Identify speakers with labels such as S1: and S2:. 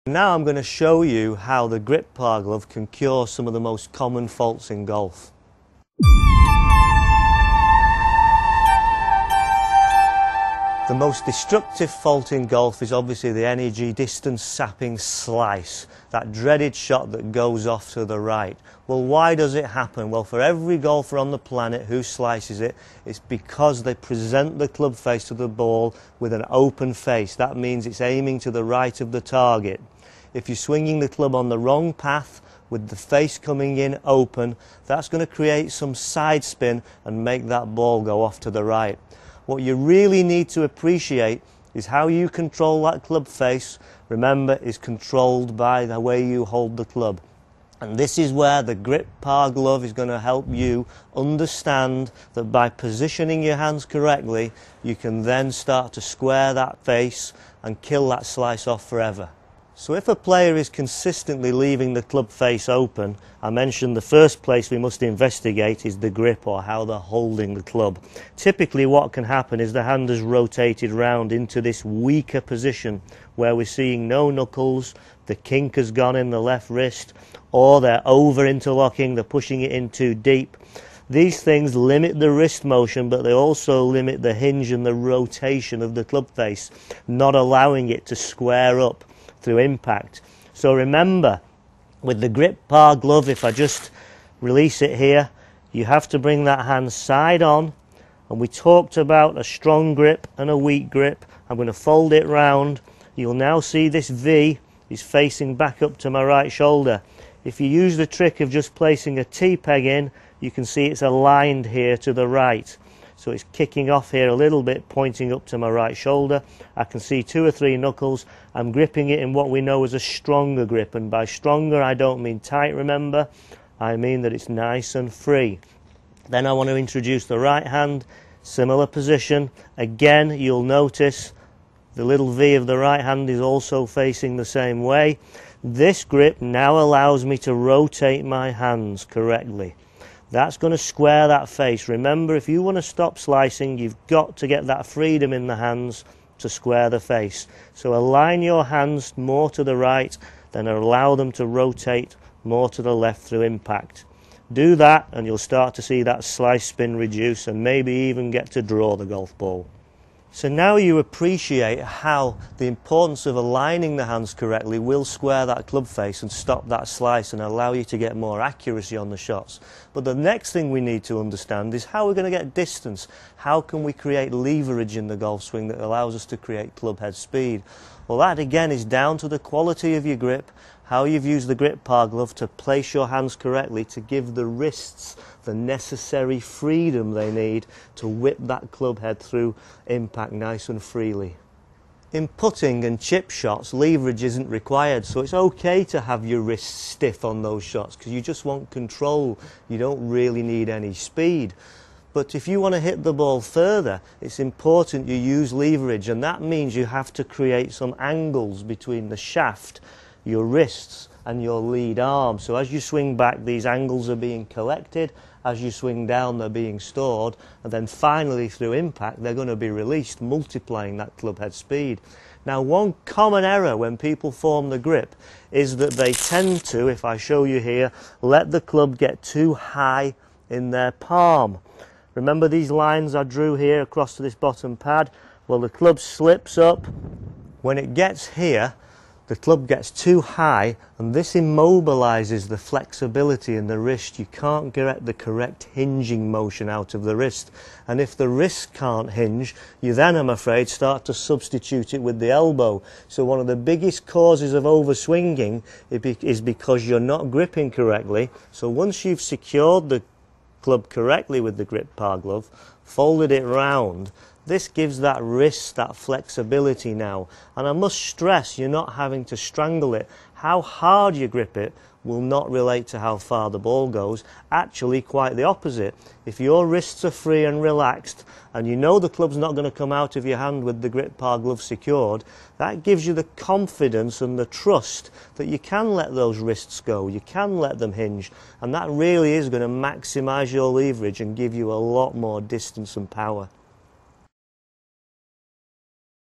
S1: Now I'm going to show you how the grip par glove can cure some of the most common faults in golf. The most destructive fault in golf is obviously the energy distance sapping slice, that dreaded shot that goes off to the right. Well, why does it happen? Well, for every golfer on the planet who slices it, it's because they present the club face to the ball with an open face. That means it's aiming to the right of the target. If you're swinging the club on the wrong path with the face coming in open, that's going to create some side spin and make that ball go off to the right. What you really need to appreciate is how you control that club face. Remember, is controlled by the way you hold the club. And this is where the grip par glove is going to help you understand that by positioning your hands correctly, you can then start to square that face and kill that slice off forever. So if a player is consistently leaving the club face open, I mentioned the first place we must investigate is the grip, or how they're holding the club. Typically what can happen is the hand is rotated round into this weaker position where we're seeing no knuckles, the kink has gone in the left wrist, or they're over interlocking, they're pushing it in too deep. These things limit the wrist motion, but they also limit the hinge and the rotation of the club face, not allowing it to square up through impact. So remember, with the grip par glove, if I just release it here, you have to bring that hand side on, and we talked about a strong grip and a weak grip. I'm going to fold it round. You'll now see this V is facing back up to my right shoulder. If you use the trick of just placing a T-peg in, you can see it's aligned here to the right. So it's kicking off here a little bit, pointing up to my right shoulder. I can see 2 or 3 knuckles. I'm gripping it in what we know as a stronger grip, and by stronger I don't mean tight, remember, I mean that it's nice and free. Then I want to introduce the right hand, similar position. Again, you'll notice the little V of the right hand is also facing the same way. This grip now allows me to rotate my hands correctly. That's going to square that face. Remember, if you want to stop slicing, you've got to get that freedom in the hands to square the face. So align your hands more to the right, then allow them to rotate more to the left through impact. Do that and you'll start to see that slice spin reduce, and maybe even get to draw the golf ball. So now you appreciate how the importance of aligning the hands correctly will square that club face and stop that slice and allow you to get more accuracy on the shots. But the next thing we need to understand is how we're going to get distance. How can we create leverage in the golf swing that allows us to create club head speed? Well, that again is down to the quality of your grip, how you've used the grip par glove to place your hands correctly to give the wrists the necessary freedom they need to whip that club head through impact nice and freely. In putting and chip shots, leverage isn't required, so it's okay to have your wrists stiff on those shots because you just want control. You don't really need any speed. But if you want to hit the ball further, it's important you use leverage, and that means you have to create some angles between the shaft, your wrists and your lead arm. So as you swing back, these angles are being collected. As you swing down, they're being stored, and then finally through impact they're going to be released, multiplying that club head speed. Now, one common error when people form the grip is that they tend to, if I show you here, let the club get too high in their palm. Remember these lines I drew here across to this bottom pad? Well, the club slips up. When it gets here, the club gets too high, and this immobilizes the flexibility in the wrist. You can't get the correct hinging motion out of the wrist. And if the wrist can't hinge, you then, I'm afraid, start to substitute it with the elbow. So one of the biggest causes of overswinging is because you're not gripping correctly. So once you've secured the club correctly with the grip par glove, folded it round, this gives that wrist that flexibility now. And I must stress, you're not having to strangle it. How hard you grip it will not relate to how far the ball goes. Actually, quite the opposite. If your wrists are free and relaxed, and you know the club's not going to come out of your hand with the grip par glove secured, that gives you the confidence and the trust that you can let those wrists go, you can let them hinge, and that really is going to maximise your leverage and give you a lot more distance and power.